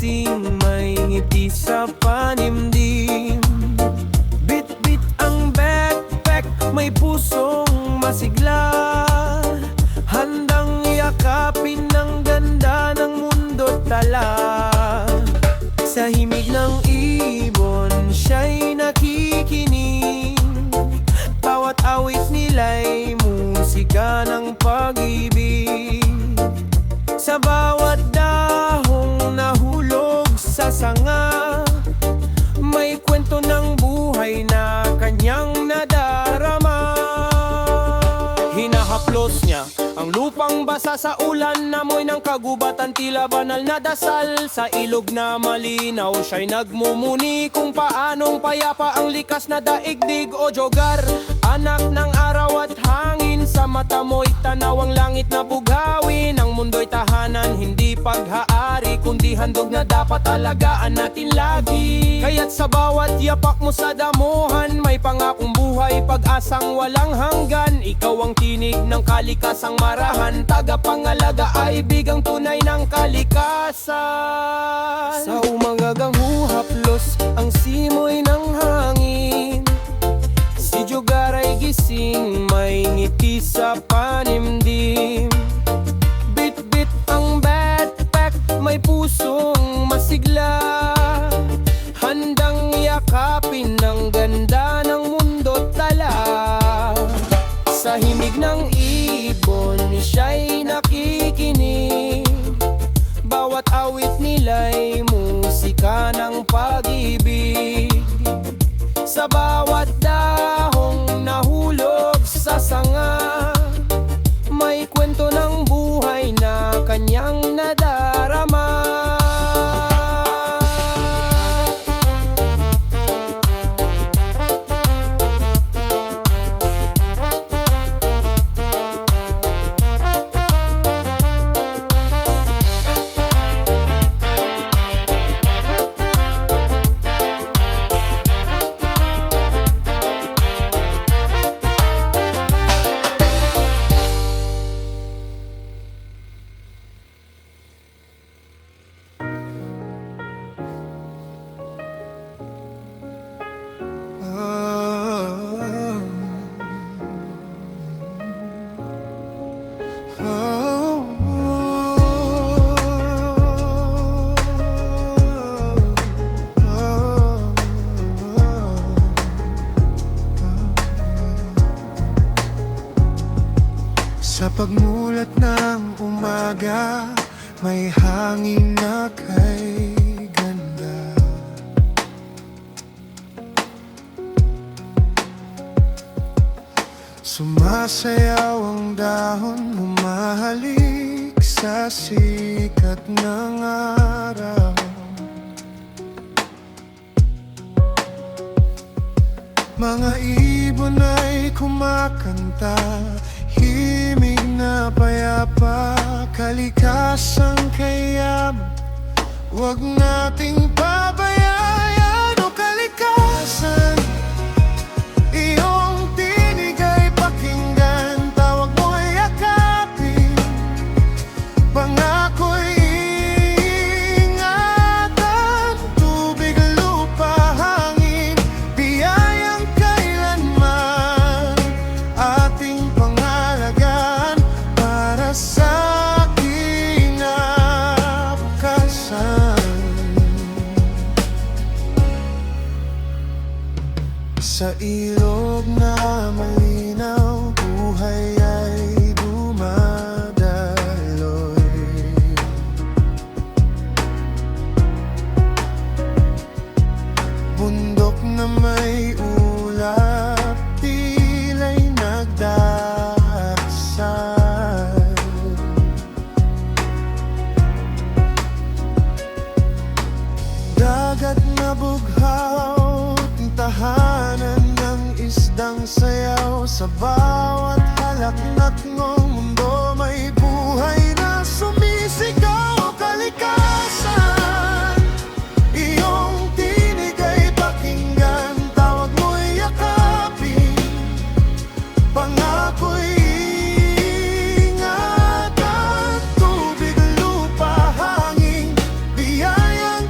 gising, may ngiti sa panimdim. Bit-bit ang backpack, may pusong masigla, handang yakapin ng ganda ng mundo't tala. Sa himig ng ibon, siya'y nakikinig, bawat awit nila'y musika ng pag-ibig. Sa bawat dahong nahulog sa sanga, may kwento ng buhay na kanyang nadarama. Hinahaplos niya ang lupang basa sa ulan, namoy ng kagubatan, tila banal na dasal. Sa ilog na malinaw, siya'y nagmumuni kung paanong payapa ang likas na daigdig o jogar. Anak ng araw at hangin, sa mata mo'y tanaw ang langit na bughawin. Ang mundo'y tahanan, hindi paghaari, kundi handog na dapat alagaan natin lagi. Kaya't sa bawat yapak mo sa damuhan, may pangakong buhay, pag-asang walang hanggan. Ikaw ang tinig ng kalikasang marahan, tagapangalaga ay bigang tunay ng kalikasan. Sa umagagang huhaplos ang simoy ng hangin, si Jogar ay gising, may ngiti sa panimdim. Bit-bit ang backpack, may pusong masigla, handang yakapin ng ganda ng mundo't tala. Sa himig ng ibon, siya'y nakikinig, bawat awit nila'y musika ng pag-ibig. Sa bawat dahong nahulog sa sanga, may kwento ng buhay na kanyang nadarama. Sa pagmulat ng umaga, may hangin na kay ganda. Sumasayaw ang dahon, humahalik sa sikat ng araw. Mga ibon ay kumakanta, himig na payapa, kalikasang kayaman, huwag nating pabayaan. O kalikasan, iyong tinig ay pakinggan, tawag mo'y yakapin, pangako'y ingatan. Tubig, lupa, hangin, biyayang kailanman ating pangalagaan para sa kinabukasan. Sa ilog na malinaw, buhay ay dumadaloy. Bundok na may ulap, tila'y nagdarasal. Dagat na bughaw, tahanan ng isdang sayaw. Sa bawat halaknak ng mundo, may buhay na sumisigaw. O kalikasan, iyong tinig ay pakinggan, tawag mo'y yakapin, pangako'y ingatan. Tubig, lupa, hangin, biyayang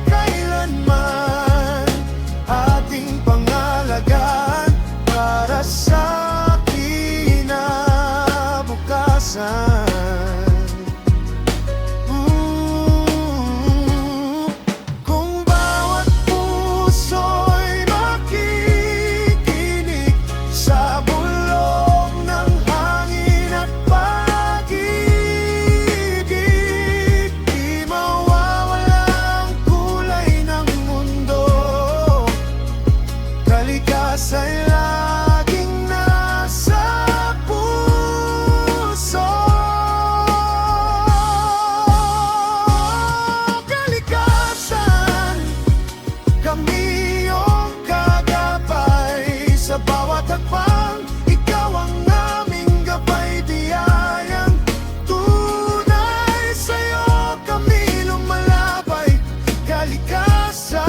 kalikasan,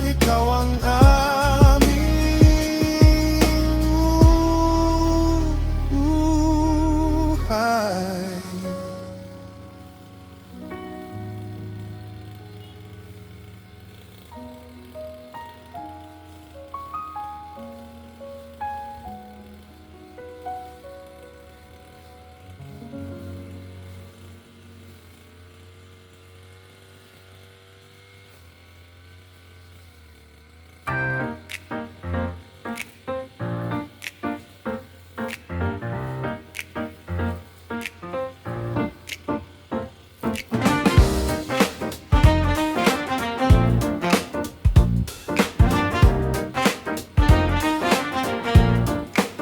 ikaw ang aming buhay.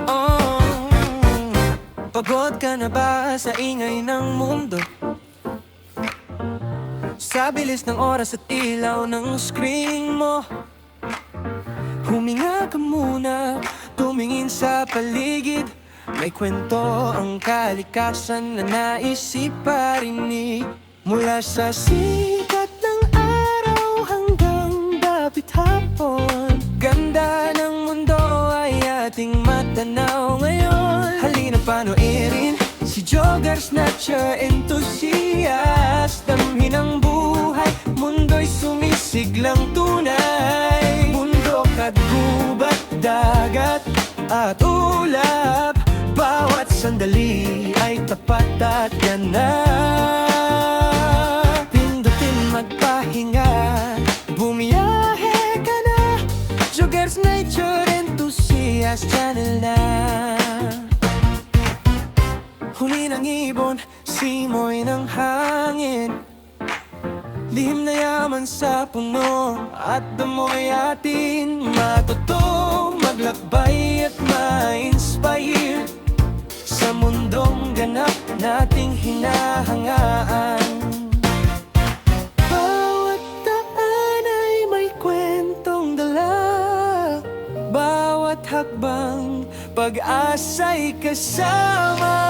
Oh, pagod ka na ba sa ingay ng mundo? Sa bilis ng oras at ilaw ng screen mo? Huminga ka muna, tumingin sa paligid. May kwento ang kalikasan na naisip parinig. Mula sa sikat ng araw hanggang dapit hapon, ganda ng mundo ay ating matanaw ngayon. Halina panuirin si Joggers Nature Enthusiast. Damhin ang buhay, mundo'y sumisiglang tunay. Bundok at gubat, dagat at ulap, bawat sandali ay tapat at ganap. Pindutin magpahinga, bumiyahe ka na. Joggers Nature Enthusiast Channel na. Huli ng ibon, simoy ng hangin, lihim na yaman sa puno at damoy atin matuto, maglakbay at ma-inspire sa mundong ganap nating hinahangaan. Bawat daan ay may kwentong dala, bawat hakbang pag-asa'y kasama.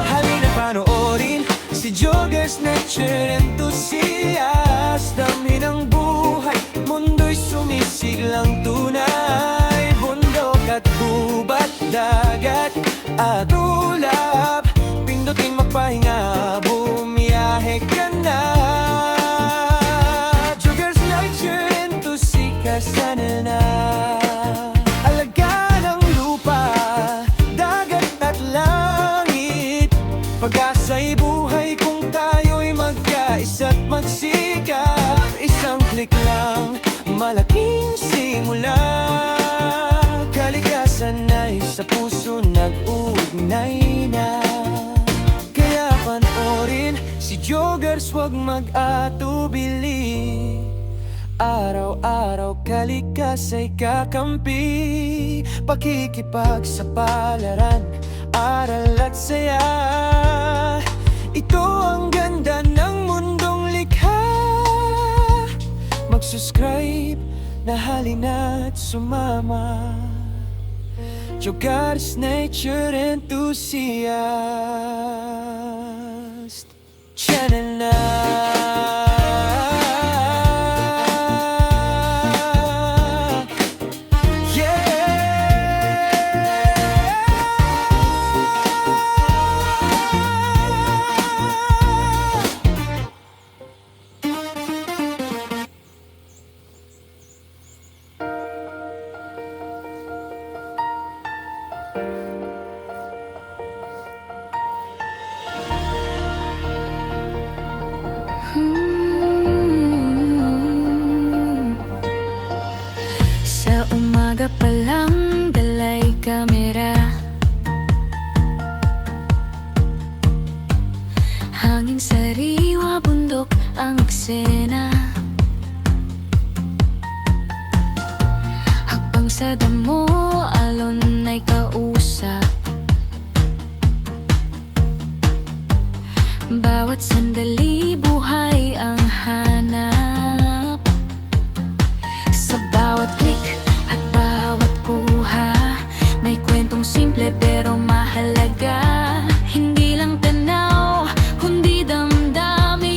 Halina panoorin si Joggers Nature Enthusiast. Dami ng buhay, mundo'y sumisiglang tunay. Bundok at gubat, dagat at ulap, pindutin magpahinga, bumiyahe ka na. Joggers Nature Enthusiast Channel na. Alaga ng lupa, dagat at langit, pag-asa'y buhay kung tayo'y magkaisa't magsikap. Isang click lang, malaking simula. Kalikasan ay sa puso nag-uugnay na. Kaya panoorin si Joggers, wag mag-atubili. Araw-araw kalikas ay kakampi, pakikipagsapalaran, aral at saya. Ito ang ganda ng mundong likha. Mag-subscribe na halina't sumama. Joggers Nature Enthusiast Channel na. Sa umaga pa lang dalay kamera, hanging sariwa, bundok ang eksena. Hakbang sa damo, alon ay kausap. Bawat sandali, buhay ang hanap. Sa bawat click at bawat kuha, may kwentong simple pero mahalaga. Hindi lang tanaw, kundi damdamin.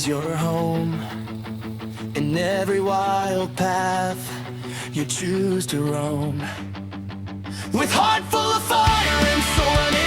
is your home. In every wild path you choose to roam, with heart full of fire and soul